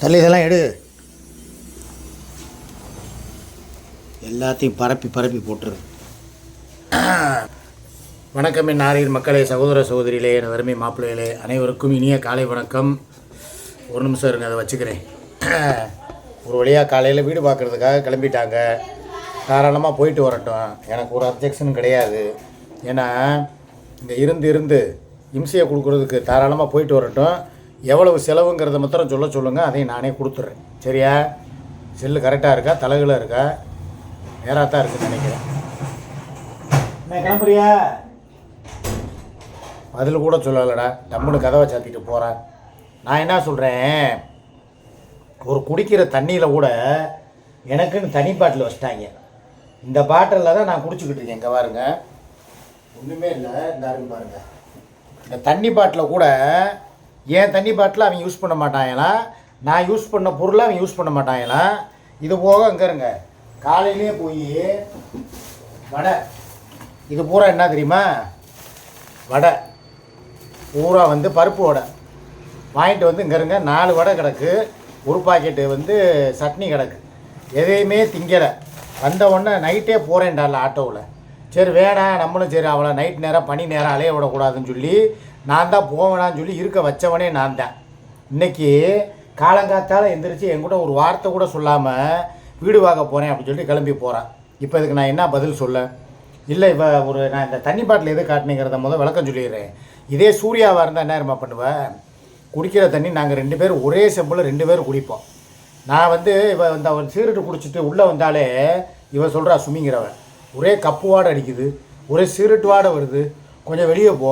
தள்ளி இதெல்லாம் எடு. எல்லாத்தையும் பரப்பி பரப்பி போட்டுரு. வணக்கம் என் நாரின் மக்களே, சகோதர சகோதரிகளே, என் வறுமை மாப்பிள்ளைகளே, அனைவருக்கும் இனிய காலை வணக்கம். ஒரு நிமிஷம் இருங்க, அதை வச்சுக்கிறேன். ஒரு வழியாக காலையில் வீடு பார்க்குறதுக்காக கிளம்பிட்டாங்க. தாராளமாக போயிட்டு வரட்டும், எனக்கு ஒரு அப்ஜெக்ஷனும் கிடையாது. ஏன்னா இங்கே இருந்து இம்சையை கொடுக்குறதுக்கு தாராளமாக போயிட்டு வரட்டும். எவ்வளவு செலவுங்கிறத மாத்திரம் சொல்லுங்கள், அதையும் நானே கொடுத்துட்றேன். சரியா? செல்லு கரெக்டாக இருக்கா, தலைகளை இருக்கா? நேராக தான் இருக்குன்னு நினைக்கிறேன். நான் கிளம்புறியா? பதில் கூட சொல்லலடா, டம்முன்னு கதவை சாத்திட்டு போகிறேன். நான் என்ன சொல்கிறேன், ஒரு குடிக்கிற தண்ணியில் கூட எனக்குன்னு தனி பாட்டில் வச்சிட்டாங்க. இந்த பாட்டிலில் தான் நான் குடிச்சிக்கிட்டு இருக்கேன். இங்கே பாருங்க, ஒன்றுமே இல்லை. இந்த அருங்க பாருங்க, இந்த தண்ணி பாட்டில் கூட ஏன் தண்ணி பாட்டில் அவன் யூஸ் பண்ண மாட்டாங்களா, நான் யூஸ் பண்ண பொருளை அவன் யூஸ் பண்ண மாட்டாங்களா. இது போக அங்கே இருங்க, காலையிலே போய் வடை, இது பூரா என்ன தெரியுமா, வடை பூரா பருப்பு வடை வாங்கிட்டு இங்கே இருங்க. 4 வடை கிடக்கு, ஒரு பாக்கெட்டு சட்னி கிடக்கு. எதையுமே திங்கலை. வந்த உடனே நைட்டே போகிறேன்டால ஆட்டோவில். சரி வேணாம், நம்மளும் சரி அவளை நைட் நேரம் பனி நேரம் அலைய விடக்கூடாதுன்னு சொல்லி நான் தான் போவேனான்னு சொல்லி இருக்க வச்சவனே நான் தான். இன்றைக்கி காலங்காத்தால் எந்திரிச்சு என்கூட ஒரு வார்த்தை கூட சொல்லாமல் வீடு வாங்க போகிறேன் அப்படின்னு சொல்லிட்டு கிளம்பி போகிறேன். இப்போ இதுக்கு நான் என்ன பதில் சொல்ல? இல்லை, நான் இந்த தண்ணி பாட்டில் எது காட்டினேங்கிறத விளக்கம் சொல்லிடுறேன். இதே சூர்யாவாக இருந்தால் என்ன இருமா பண்ணுவேன், குடிக்கிற தண்ணி நாங்கள் 2 பேரும் ஒரே செம்பில் 2 பேரும் குடிப்போம். நான் இந்த ஒரு சீரட்டு குடிச்சிட்டு உள்ளே வந்தாலே சொல்கிறா சுமிங்கிறவன், ஒரே கப்பு வாடை அடிக்குது, ஒரே சீரட்டு வாடை வருது, கொஞ்சம் வெளியே போ,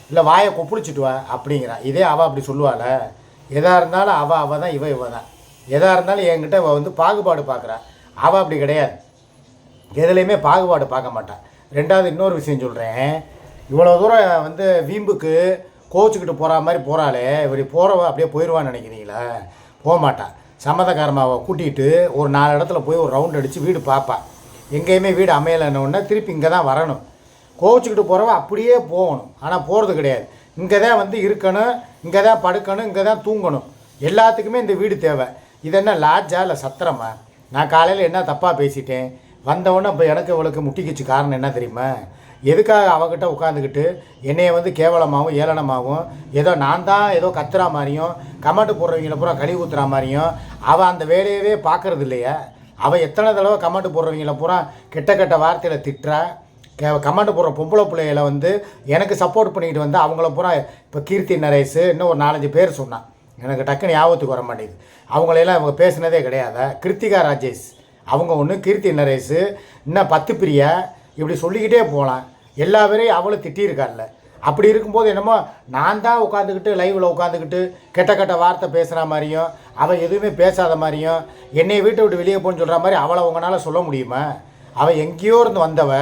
இல்லை வாயை கொப்புளிச்சிட்டு வா அப்படிங்கிறான். இதே அவள் அப்படி சொல்லுவாள். எதாக இருந்தாலும் அவள் தான், இவ தான். எதாக இருந்தாலும் என்கிட்ட பாகுபாடு பார்க்குறான். அவள் அப்படி கிடையாது, எதுலேயுமே பாகுபாடு பார்க்க மாட்டான். ரெண்டாவது இன்னொரு விஷயம் சொல்கிறேன், இவ்வளோ தூரம் வீம்புக்கு கோச்சிக்கிட்டு போகிற மாதிரி போகிறாளே, இப்படி போகிறவ அப்படியே போயிடுவான்னு நினைக்கிறீங்களா? போக மாட்டான். சம்மதக்காரமாவை கூட்டிகிட்டு ஒரு 4 இடத்துல போய் ஒரு ரவுண்ட் அடித்து வீடு பார்ப்பான். எங்கேயுமே வீடு அமையலைன்னொன்னே திருப்பி இங்கே தான் வரணும். கோச்சிக்கிட்டு போகிறவ அப்படியே போகணும், ஆனால் போகிறது கிடையாது. இங்கே தான் இருக்கணும், இங்கே தான் படுக்கணும், இங்கே தான் தூங்கணும். எல்லாத்துக்குமே இந்த வீடு தேவை. இது என்ன லாட்ஜா இல்லை சத்திரமா? நான் காலையில் என்ன தப்பாக பேசிட்டேன்? வந்தவொடனே இப்போ எனக்கு அவளுக்கு முட்டிக்கிச்சு. காரணம் என்ன தெரியுமா? எதுக்காக அவகிட்ட உட்காந்துக்கிட்டு என்னைய கேவலமாகவும் ஏளனமாகவும் ஏதோ நான் தான் ஏதோ கத்துற மாதிரியும் கமெண்ட் போடுறவங்கள பூரா கழுவி ஊற்றுற மாதிரியும் அவள் அந்த வேலையவே பார்க்குறது இல்லையா? அவள் எத்தனை தடவை கமெண்ட் போடுறவங்கள பூரா கெட்ட வார்த்தையில் திட்டுறா. கமெண்ட் போடுற பொம்பளை பிள்ளைகளை எனக்கு சப்போர்ட் பண்ணிக்கிட்டு அவங்கள பூரா இப்போ கீர்த்தி நரேஷ் இன்னும் ஒரு 4-5 பேர் சொன்னான். எனக்கு டக்குன்னு ஞாபகத்துக்கு வர மாட்டேங்குது. அவங்களையெல்லாம் அவங்க பேசினதே கிடையாது. கிருத்திகா ராஜேஷ் அவங்க ஒன்று, கீர்த்தி நரேஷ், இன்னும் 10 பிரியா, இப்படி சொல்லிக்கிட்டே போகலாம். எல்லா பேரையும் அவளும் திட்டியிருக்காள்ல. அப்படி இருக்கும்போது என்னமோ நான் தான் உட்காந்துக்கிட்டு லைவில் உட்காந்துக்கிட்டு கெட்ட வார்த்தை பேசுகிற மாதிரியும் அவள் எதுவுமே பேசாத மாதிரியும் என்னை வீட்டை விட்டு வெளியே போன்னு சொல்கிற மாதிரி அவளை உங்களால் சொல்ல முடியுமா? அவள் எங்கேயோ இருந்து வந்தவ,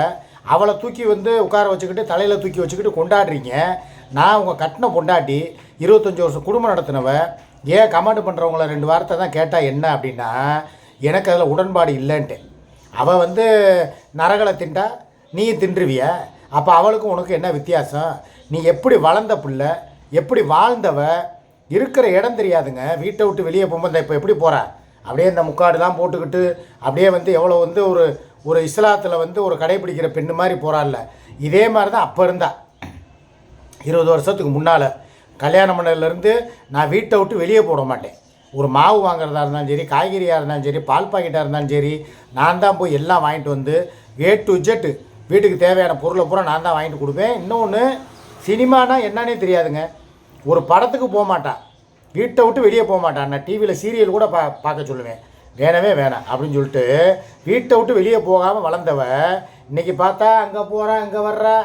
அவளை தூக்கி உட்கார வச்சுக்கிட்டு தலையில் தூக்கி வச்சுக்கிட்டு கொண்டாடுறீங்க. நான் உங்கள் கட்டின பொண்டாட்டி 25 வருஷம் குடும்பம் நடத்தினவ. ஏன் கமெண்ட் பண்ணுறவங்கள 2 வார்த்தை தான் கேட்டால் என்ன அப்படின்னா, எனக்கு அதில் உடன்பாடு இல்லைன்ட்டு. அவள் நரகளை திண்டா நீ தின்றுவிய. அப்போ அவளுக்கும் உனக்கு என்ன வித்தியாசம்? நீ எப்படி வளர்ந்த பிள்ளை, எப்படி வாழ்ந்தவ, இருக்கிற இடம் தெரியாதுங்க. வீட்டை விட்டு வெளியே போகும்போது இப்போ எப்படி போகிற, அப்படியே இந்த முக்காடுலாம் போட்டுக்கிட்டு அப்படியே எவ்வளோ ஒரு இஸ்லாத்தில் ஒரு கடைப்பிடிக்கிற பெண்ணு மாதிரி போகிறாள்ல. இதே மாதிரி தான் அப்போ இருந்தா. 20 வருஷத்துக்கு முன்னால் கல்யாணம் பண்ணதுலேருந்து நான் வீட்டை விட்டு வெளியே போட மாட்டேன். ஒரு மாவு வாங்குறதா இருந்தாலும் சரி, காய்கறியாக இருந்தாலும் சரி, பால் பாக்கெட்டாக இருந்தாலும் சரி, நான் தான் போய் எல்லாம் வாங்கிட்டு A to Z வீட்டுக்கு தேவையான பொருளை பூரா நான் தான் வாங்கிட்டு கொடுப்பேன். இன்னொன்று, சினிமானா என்னன்னே தெரியாதுங்க. ஒரு படத்துக்கு போக மாட்டான், வீட்டை விட்டு வெளியே போக மாட்டான். நான் டிவியில் சீரியல் கூட பார்க்க சொல்லுவேன். வேணவே வேணாம் அப்படின்னு சொல்லிட்டு வீட்டை விட்டு வெளியே போகாமல் வளர்ந்தவ இன்றைக்கி பார்த்தா அங்கே போகிறா, அங்கே வர்றா.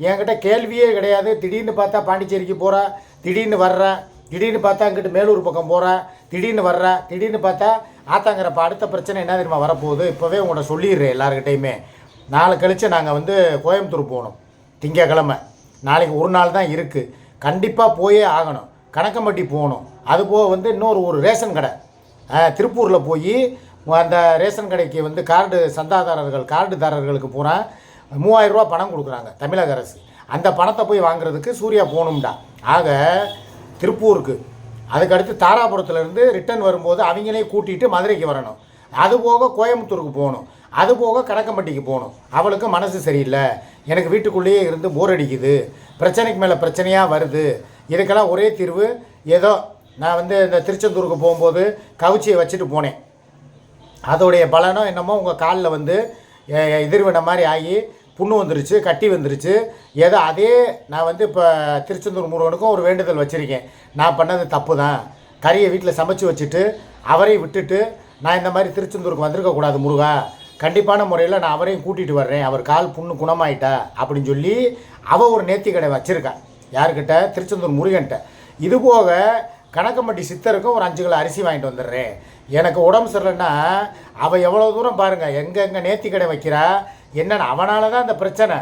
என்கிட்ட கேள்வியே கிடையாது. திடீர்னு பார்த்தா பாண்டிச்சேரிக்கு போகிறா, திடீர்னு வர்றா. திடீர்னு பார்த்தா அங்கிட்டு மேலூர் பக்கம் போகிறா, திடீர்னு வர்றா. திடீர்னு பார்த்தா ஆத்தாங்கிறப்ப அடுத்த பிரச்சனை என்ன தெரியுமா வரப்போகுது? இப்போவே உங்கள்கிட்ட சொல்லிடுறேன் எல்லாருக்கிட்டையுமே. நாளை கழித்து நாங்கள் கோயம்புத்தூர் போகணும். திங்கக்கிழமை நாளைக்கு ஒரு நாள் தான் இருக்குது. கண்டிப்பாக போயே ஆகணும். கணக்கம்பட்டி போகணும். அதுபோக இன்னொரு ரேஷன் கடை திருப்பூரில் போய் அந்த ரேஷன் கடைக்கு கார்டு சந்தாதாரர்கள் கார்டுதாரர்களுக்கு பூரா 3000 ரூபா பணம் கொடுக்குறாங்க தமிழக அரசு. அந்த பணத்தை போய் வாங்குறதுக்கு சூர்யா போகணும்டா. ஆக திருப்பூருக்கு அதுக்கடுத்து தாராபுரத்துலேருந்து ரிட்டர்ன் வரும்போது அவங்களே கூட்டிகிட்டு மதுரைக்கு வரணும். அதுபோக கோயம்புத்தூருக்கு போகணும். அதுபோக கணக்கம்பட்டிக்கு போகணும். அவளுக்கு மனசு சரியில்லை, எனக்கு வீட்டுக்குள்ளேயே இருந்து போர் அடிக்குது, பிரச்சனைக்கு மேலே பிரச்சனையாக வருது. இதுக்கெல்லாம் ஒரே தீர்வு ஏதோ நான் இந்த திருச்செந்தூருக்கு போகும்போது கவுச்சியை வச்சுட்டு போனேன். அதோடைய பலனோ என்னமோ உங்கள் காலில் எதிர்வின மாதிரி ஆகி புண்ணு வந்துருச்சு, கட்டி வந்துருச்சு. ஏதோ அதே நான் இப்போ திருச்செந்தூர் முருகனுக்கும் ஒரு வேண்டுதல் வச்சுருக்கேன். நான் பண்ணது தப்பு தான், கறியை வீட்டில் சமைச்சு வச்சுட்டு அவரையும் விட்டுட்டு நான் இந்த மாதிரி திருச்செந்தூருக்கு வந்திருக்கக்கூடாது முருகா, கண்டிப்பான முறையில் நான் அவரையும் கூட்டிகிட்டு வர்றேன், அவர் கால் புண்ணு குணமாயிட்டா அப்படின்னு சொல்லி அவள் ஒரு நேர்த்தி கடை வச்சுருக்கா. யார்கிட்ட? திருச்செந்தூர் முருகன்கிட்ட. இதுபோக கணக்கம்பட்டி சித்தருக்கும் ஒரு 5 கிலோ அரிசி வாங்கிட்டு வந்துடுறேன். எனக்கு உடம்பு சரியில்லைன்னா அவள் எவ்வளோ தூரம் பாருங்கள் எங்கே நேர்த்தி கடை வைக்கிறா என்னென்னு. அவனால தான் அந்த பிரச்சனை.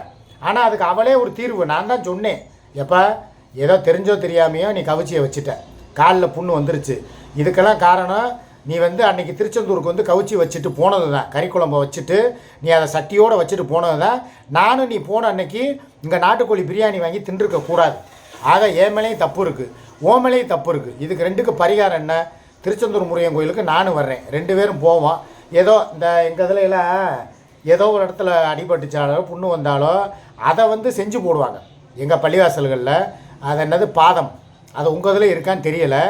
ஆனால் அதுக்கு அவளே ஒரு தீர்வு. நான் தான் சொன்னேன், எப்போ ஏதோ தெரிஞ்சோ தெரியாமையோ நீ கவுச்சியை வச்சுட்ட, காலில் புண்ணு வந்துருச்சு. இதுக்கெல்லாம் காரணம் நீ அன்றைக்கி திருச்செந்தூருக்கு கவுச்சி வச்சுட்டு போனது தான், கறி குழம்பை வச்சுட்டு நீ அதை சட்டியோடு வச்சுட்டு போனது தான். நானும் நீ போன அன்னைக்கு இங்கே நாட்டுக்கோழி பிரியாணி வாங்கி தின்றுருக்கக்கூடாது. ஆக என் மேலேயும் தப்பு இருக்குது, ஓ மேலேயும் தப்பு இருக்குது. இதுக்கு 2க்கு பரிகாரம் என்ன? திருச்செந்தூர் முருகன் கோயிலுக்கு நானும் வர்றேன், 2 பேரும் போவோம். ஏதோ இந்த எங்கள் இதிலலாம் ஏதோ ஒரு இடத்துல அடிபட்டுச்சாலோ புண்ணு வந்தாலோ அதை செஞ்சு போடுவாங்க எங்கள் பள்ளிவாசல்களில். அது என்னது பாதம், அது உங்கள் இதில் இருக்கான்னு தெரியலை.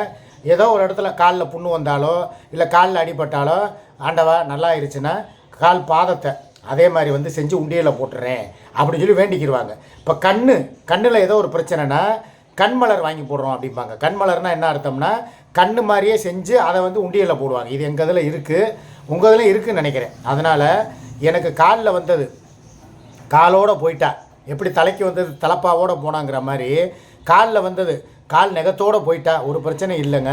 ஏதோ ஒரு இடத்துல காலில் புண்ணு வந்தாலோ இல்லை காலில் அடிபட்டாலோ ஆண்டவா நல்லா இருந்துச்சுன்னா கால் பாதத்தை அதே மாதிரி செஞ்சு உண்டியலில் போட்டுறேன் அப்படின்னு சொல்லி வேண்டிக்கிடுவாங்க. இப்போ கண்ணில் ஏதோ ஒரு பிரச்சனைனா கண்மலர் வாங்கி போடுறோம் அப்படிம்பாங்க. கண்மலர்னால் என்ன அர்த்தம்னா கண்ணு மாதிரியே செஞ்சு அதை உண்டியலில் போடுவாங்க. இது எங்கள் இதில் இருக்குது, உங்கள் இதில் இருக்குதுன்னு நினைக்கிறேன். அதனால் எனக்கு காலில் வந்தது காலோடு போயிட்டா, எப்படி தலைக்கு வந்தது தலப்பாவோடு போனாங்கிற மாதிரி காலில் வந்தது கால் நெகத்தோடு போயிட்டா ஒரு பிரச்சனை இல்லைங்க.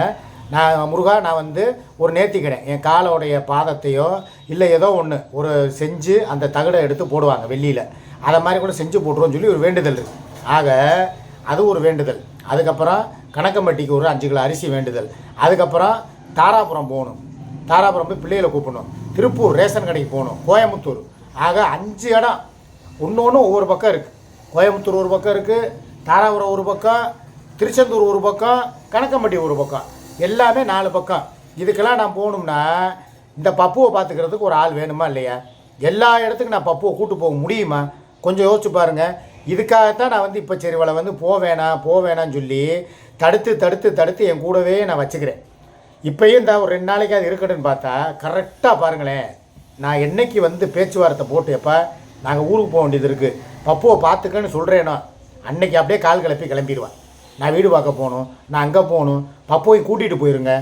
நான் முருகா நான் ஒரு நேர்த்திக்கிறேன், என் காலோடைய பாதத்தையோ இல்லை ஏதோ ஒன்று ஒரு செஞ்சு அந்த தகடை எடுத்து போடுவாங்க வெள்ளியில், அதை மாதிரி கூட செஞ்சு போட்டுருவோன்னு சொல்லி ஒரு வேண்டுதல் இருக்குது. ஆக அது ஒரு வேண்டுதல். அதுக்கப்புறம் கணக்கம்பட்டிக்கு ஒரு 5 கிலோ அரிசி வேண்டுதல். அதுக்கப்புறம் தாராபுரம் போகணும், தாராபுரம் போய் பிள்ளைகளை கூப்பிடணும், திருப்பூர் ரேஷன் கடைக்கு போகணும், கோயம்புத்தூர். ஆக 5 இடம், ஒன்று ஒவ்வொரு பக்கம் இருக்குது. கோயம்புத்தூர் ஒரு பக்கம் இருக்குது, தாராபுரம் ஒரு பக்கம், திருச்செந்தூர் ஒரு பக்கம், கணக்கம்பட்டி ஒரு பக்கம், எல்லாமே 4 பக்கம். இதுக்கெல்லாம் நான் போகணும்னா இந்த பப்புவை பார்த்துக்கிறதுக்கு ஒரு ஆள் வேணுமா இல்லையா? எல்லா இடத்துக்கும் நான் பப்புவை கூட்டு போக முடியுமா? கொஞ்சம் யோசிச்சு பாருங்கள். இதுக்காகத்தான் நான் இப்போ சரி இவளை போவேணான்னு சொல்லி தடுத்து என் கூடவே நான் வச்சுக்கிறேன். இப்போயும் இந்த ஒரு 2 நாளைக்கு அது இருக்கட்டும்னு பார்த்தா கரெக்டாக பாருங்களேன், நான் என்னைக்கு பேச்சுவார்த்தை போட்டு எப்போ நாங்கள் ஊருக்கு போக வேண்டியது இருக்குது பப்புவை பார்த்துக்கன்னு சொல்கிறேனோ அன்னைக்கு அப்படியே கால் கிளம்பிடுவேன். நான் வீடு பார்க்க போகணும், நான் அங்கே போகணும், பப்புவையும் கூட்டிகிட்டு போயிருங்க.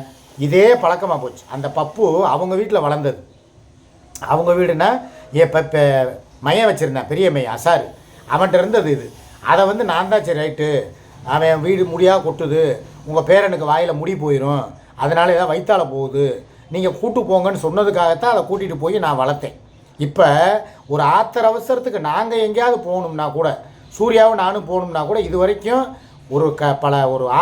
இதே பழக்கமாக போச்சு. அந்த பப்பு அவங்க வீட்டில் வளர்ந்தது. அவங்க வீடுனா மையம் வச்சுருந்தேன், பெரிய மையம் அசாரு, அவன்கிட்ட இருந்தது இது. அதை நான் தான் சரி ரைட்டு, அவன் வீடு முடியாக கொட்டுது, உங்கள் பேரனுக்கு வாயில் முடி போயிடும், அதனால் ஏதாவது வயிற்றால போகுது, நீங்கள் கூட்டு போங்கன்னு சொன்னதுக்காகத்தான் அதை கூட்டிகிட்டு போய் நான் வளர்த்தேன். இப்போ ஒரு ஆத்திர அவசரத்துக்கு நாங்கள் எங்கேயாவது போகணும்னா கூட, சூர்யாவும் நானும் போகணும்னா கூட இது வரைக்கும் ஒரு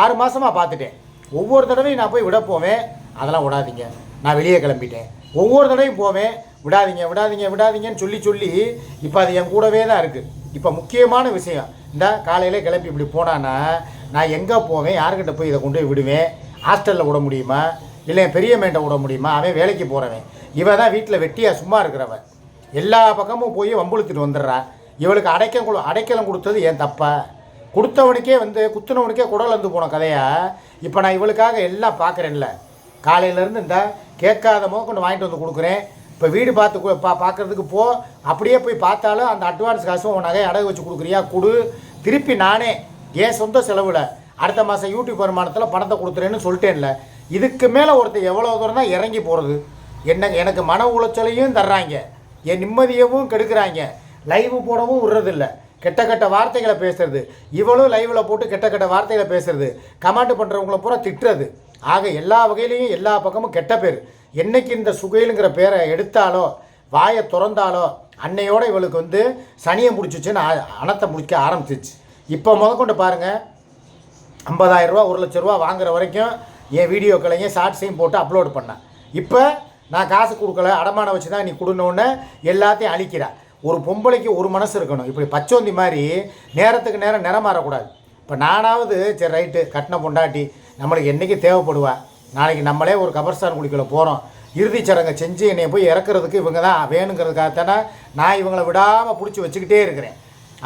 6 மாதமாக பார்த்துட்டேன். ஒவ்வொரு தடவையும் நான் போய் விட போவேன், அதெல்லாம் விடாதீங்க நான் வெளியே கிளம்பிட்டேன். ஒவ்வொரு தடவையும் போவேன், விடாதீங்கன்னு சொல்லி இப்போ அது என் கூடவே தான் இருக்குது. இப்போ முக்கியமான விஷயம், இந்த காலையில் கிளம்பி இப்படி போனான்னா நான் எங்கே போவேன், யார்கிட்ட போய் இதை கொண்டு போய் விடுவேன்? ஹாஸ்டலில் விட முடியுமா, இல்லை என் பெரிய மேன்ட்ட விட முடியுமா? அவன் வேலைக்கு போகிறவன், இவன் தான் வீட்டில் வெட்டியாக சும்மா இருக்கிறவன், எல்லா பக்கமும் போய் வம்புழுத்துட்டு வந்துடுறான். இவளுக்கு அடைக்கலம் கொடுத்தது ஏன் தப்பா? கொடுத்தவனுக்கே குத்துனவனுக்கே குடல் வந்து போன கதையா இப்போ நான் இவளுக்காக எல்லாம் பார்க்குறேன்ல. காலையிலேருந்து இந்த கேட்காத கொண்டு வாங்கிட்டு கொடுக்குறேன். இப்போ வீடு பார்க்குறதுக்கு அப்படியே போய் பார்த்தாலும் அந்த அட்வான்ஸ் காசும் உன் நகையை அடகு வச்சு கொடுக்குறியா கொடு, திருப்பி நானே ஏன் சொந்த செலவில் அடுத்த மாதம் யூடியூப் வருமானத்தில் பணத்தை கொடுத்துறேன்னு சொல்லிட்டேன்ல. இதுக்கு மேலே ஒருத்தர் எவ்வளோ தூரம் தான் இறங்கி போகிறது? எனக்கு மன உளைச்சலையும் தர்றாங்க, என் நிம்மதியவும் கெடுக்கிறாங்க, லைவ் போடவும் விடுறதில்ல, கெட்ட வார்த்தைகளை பேசுறது, இவளும் லைவில் போட்டு கெட்ட வார்த்தைகளை பேசுறது, கமெண்ட் பண்ணுறவங்கள பூரா திட்டுறது. ஆக எல்லா வகையிலையும் எல்லா பக்கமும் கெட்ட பேர். என்னைக்கு இந்த சுகைலுங்கிற பேரை எடுத்தாலோ வாயை திறந்தாலோ அன்னையோட இவளுக்கு சனியை முடிச்சிச்சுன்னு அணத்தை முடிக்க ஆரம்பிச்சிச்சு. இப்போ முதற்கொண்டு பாருங்கள், 50,000 ரூபா 1 லட்ச ரூபா வாங்குற வரைக்கும் என் வீடியோக்களையும் ஷார்ட்ஸையும் போட்டு அப்லோடு பண்ணேன். இப்போ நான் காசு கொடுக்கல, அடமானம் வச்சு தான் நீ கொடுனோன்னு எல்லாத்தையும் அழிக்கிறா. ஒரு பொம்பளைக்கு ஒரு மனசு இருக்கணும். இப்படி பச்சோந்தி மாதிரி நேரத்துக்கு நேரம் நிறம் மாறக்கூடாது. இப்போ நானாவது சரி ரைட்டு கட்டின பொண்டாட்டி நம்மளுக்கு என்றைக்கு தேவைப்படுவா. நாளைக்கு நம்மளே ஒரு கபர்ஸ்தான் குடிக்கல போகிறோம், இறுதிச் சடங்கை செஞ்சு என்னை போய் இறக்குறதுக்கு இவங்க தான் வேணுங்கிறதுக்காகத்தானே நான் இவங்களை விடாமல் பிடிச்சி வச்சுக்கிட்டே இருக்கிறேன்.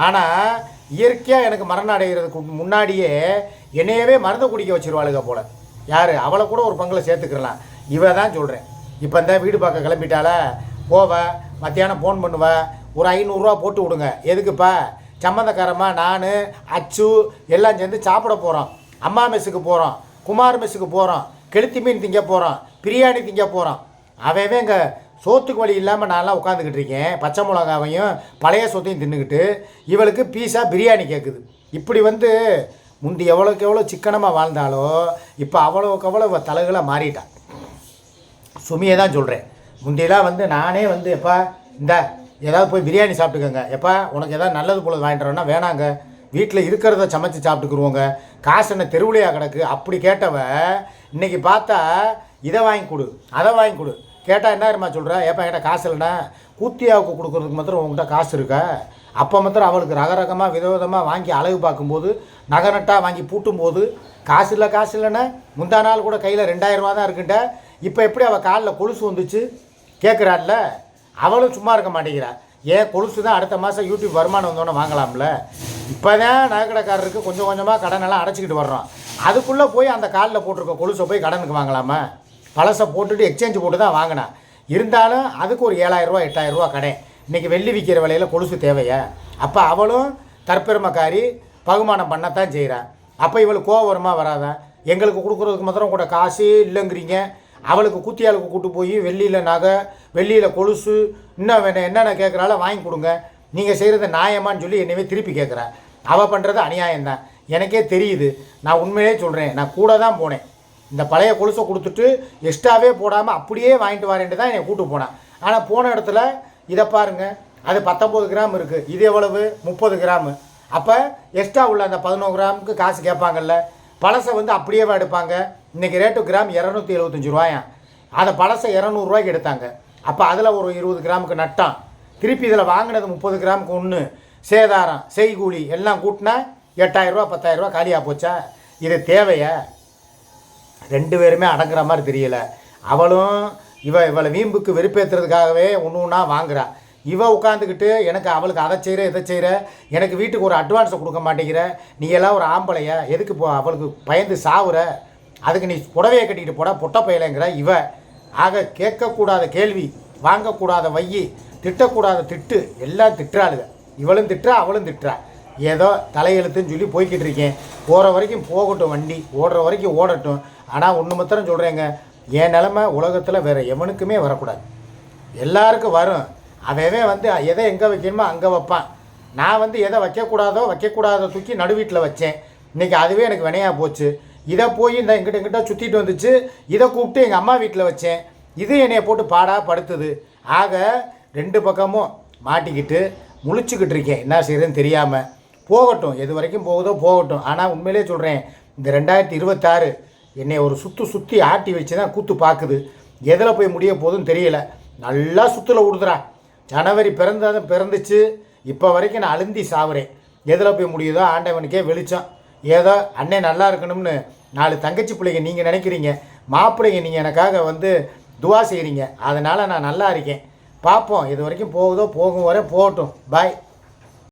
ஆனால் இயற்கையாக எனக்கு மரணம் அடைகிறதுக்கு முன்னாடியே என்னையவே மருந்து குடிக்க வச்சுருவாளுங்க போல். யார் அவளை கூட ஒரு பங்கில் சேர்த்துக்கிறலாம். இவ தான் சொல்கிறேன். இப்போ இந்த வீடு பார்க்க கிளம்பிட்டால போவேன், மத்தியானம் ஃபோன் பண்ணுவேன், ஒரு 500 ரூபா போட்டு விடுங்க. எதுக்குப்பா? சம்மந்தக்காரம்மா நான் அச்சு எல்லாம் சேர்ந்து சாப்பிட போகிறோம், அம்மா மெஸ்ஸுக்கு போகிறோம், குமார் மெஸ்ஸுக்கு போகிறோம், கெளுத்தி மீன் திங்க போகிறோம், பிரியாணி திங்க போகிறோம். அவன் இங்கே சோத்துக்கு வழி இல்லாமல் நான்லாம் உட்காந்துக்கிட்டு இருக்கேன், பச்சை மிளகாவையும் பழைய சோத்தையும் தின்னுக்கிட்டு. இவளுக்கு பீஸா பிரியாணி கேட்குது. இப்படி வந்து முந்தி எவ்வளோக்கு எவ்வளோ சிக்கனமாக வாழ்ந்தாலோ இப்போ அவ்வளோக்கு அவ்வளோ தலைகளாக மாறிட்டான். சுமியை தான் சொல்கிறேன். முந்தியெல்லாம் வந்து நானே வந்து எப்பா இந்த ஏதாவது போய் பிரியாணி சாப்பிட்டுக்கோங்க, எப்பா உனக்கு எதாவது நல்லது போல வாங்கிட்டு வரோன்னா வேணாங்க, வீட்டில் இருக்கிறத சமைச்சு சாப்பிட்டுக்குருவோங்க, காசு என்ன தெருவிலையாக கிடக்கு அப்படி கேட்டவ இன்றைக்கி பார்த்தா இதை வாங்கி கொடு அதை வாங்கி கொடு. கேட்டால் என்ன இருமா சொல்கிறா? ஏப்பா என்கிட்ட காசு இல்லைண்ணா, கூத்தியாவுக்கு கொடுக்குறதுக்கு மாத்திரம் உங்கள்கிட்ட காசு இருக்கா? அப்போ மாத்திரம் அவளுக்கு ரகரகமாக விதவிதமாக வாங்கி அழகு பார்க்கும்போது நகநட்டாக வாங்கி பூட்டும்போது காசு இல்லைன்னா முந்தா நாள் கூட கையில் 2000 ரூபா தான் இருக்குன்ட்ட. இப்போ எப்படி அவள் காலில் கொலுசு வந்துச்சு கேட்குறாள்ல, அவளும் சும்மா இருக்க மாட்டேங்கிறா. ஏன் கொலுசு தான் அடுத்த மாதம் யூடியூப் வருமானம் வந்தோன்னே வாங்கலாம்ல. இப்போ தான் நகைக்கடைக்காரருக்கு கொஞ்சம் கொஞ்சமாக கடனெல்லாம் அடைச்சிக்கிட்டு வர்றோம். அதுக்குள்ளே போய் அந்த காலில் போட்டிருக்க கொலுசை போய் கடனுக்கு வாங்கலாமா? பழசை போட்டுட்டு எக்ஸ்சேஞ்சு போட்டு தான் வாங்கினா. இருந்தாலும் அதுக்கு ஒரு 7000 ரூபா 8000 ரூபா கடை. இன்றைக்கி வெள்ளி விற்கிற விலையில் கொலுசு தேவையா? அப்போ அவளும் தற்பெருமைக்காரி பகுமானம் பண்ணத்தான் செய்கிறான். அப்போ இவளுக்கு கோவம் வருமா வராதா? எங்களுக்கு கொடுக்குறதுக்கு மாத்திரம் கூட காசு இல்லைங்கிறீங்க, அவளுக்கு கூத்தியாளுக்கு கூட்டு போய் வெள்ளியில் நகை வெள்ளியில் கொலுசு இன்னும் என்னென்ன கேட்குறால வாங்கி கொடுங்க, நீங்கள் செய்கிறது நியாயமான்னு சொல்லி என்னவே திருப்பி கேட்குறேன். அவள் பண்ணுறது அநியாயம்தான், எனக்கே தெரியுது. நான் உண்மையிலே சொல்கிறேன், நான் கூட தான் போனேன். இந்த பழைய கொலுசை கொடுத்துட்டு எக்ஸ்ட்ராவே போடாமல் அப்படியே வாங்கிட்டு வரேன்ட்டு தான் என்னை கூட்டு போனேன். ஆனால் போன இடத்துல இதை பாருங்கள், அது 19 கிராம் இருக்குது, இது எவ்வளவு 30 கிராமு. அப்போ எக்ஸ்ட்ரா உள்ள அந்த 11 கிராமுக்கு காசு கேட்பாங்கல்ல. பழசை வந்து அப்படியே எடுப்பாங்க. இன்றைக்கி ரேட்டு கிராம் 275 ரூபாயாம். அதை பழசை 200 ரூபாய்க்கு எடுத்தாங்க. அப்போ அதில் ஒரு 20 கிராமுக்கு நட்டான். திருப்பி இதில் வாங்கினது 30 கிராமுக்கு ஒன்று சேதாரம் செய்கூலி எல்லாம் கூட்டினா 8000 ரூபா 10000 ரூபா காலியாக போச்சா? இது தேவையா? 2 பேருமே அடங்குற மாதிரி தெரியல. அவளும் இவளை வீம்புக்கு வெறுப்பேற்றுறதுக்காகவே ஒன்று ஒன்றா வாங்குறா. உட்காந்துக்கிட்டு எனக்கு அவளுக்கு அதை செய்கிற இதை செய்கிற, எனக்கு வீட்டுக்கு ஒரு அட்வான்ஸை கொடுக்க மாட்டேங்கிற, நீ எல்லாம் ஒரு ஆம்பளையா, எதுக்கு அவளுக்கு பயந்து சாவுற, அதுக்கு நீ புடவையை கட்டிக்கிட்டு போட பொட்டை பயலைங்கிற ஆக கேட்கக்கூடாத கேள்வி, வாங்கக்கூடாத வையி, திட்டக்கூடாத திட்டு, எல்லாம் திட்டுறாளுங்க. இவளும் திட்டுறா அவளும் திட்டுறா. ஏதோ தலையெழுத்துன்னு சொல்லி போய்கிட்டு இருக்கேன். போகிற வரைக்கும் போகட்டும், வண்டி ஓடுற வரைக்கும் ஓடட்டும். ஆனால் ஒன்று மாத்திரம் சொல்கிறேங்க, என் நிலமை உலகத்தில் வேறு எவனுக்குமே வரக்கூடாது. எல்லாருக்கும் வரும். அவன் வந்து எதை எங்கே வைக்கணுமோ அங்கே வைப்பான். நான் வந்து எதை வைக்கக்கூடாதோ தூக்கி நடு வீட்டில் வச்சேன். இன்றைக்கி அதுவே எனக்கு வினையாக போச்சு. இதை போய் இந்த எங்கிட்ட சுற்றிட்டு வந்துச்சு. இதை கூப்பிட்டு எங்கள் அம்மா வீட்டில் வச்சேன். இது என்னையை போட்டு படுத்துது. ஆக 2 பக்கமும் மாட்டிக்கிட்டு முழிச்சுக்கிட்டு இருக்கேன். என்ன செய்கிறேன்னு தெரியாமல். போகட்டும், எது வரைக்கும் போகுதோ போகட்டும். ஆனால் உண்மையிலே சொல்கிறேன், இந்த 2026 என்னை ஒரு சுற்றி ஆட்டி வச்சு தான் கூத்து பார்க்குது. எதில் போய் முடிய போகுதுன்னு தெரியல. நல்லா சுற்றில் விடுதுறா. ஜனவரி பிறந்துச்சு, இப்போ வரைக்கும் நான் அழுந்தி சாவுறேன். எதில் போய் முடியுதோ ஆண்டவனுக்கே வெளிச்சம். ஏதோ அண்ணே நல்லா இருக்கணும்னு 4 தங்கச்சி பிள்ளைங்க நீங்கள் நினைக்கிறீங்க, மாப்பிள்ளைங்க நீங்கள் எனக்காக வந்து துவா செய்கிறீங்க. அதனால் நான் நல்லா இருக்கேன். பார்ப்போம், இது வரைக்கும் போகுதோ போகும் வரை போகட்டும். பாய்.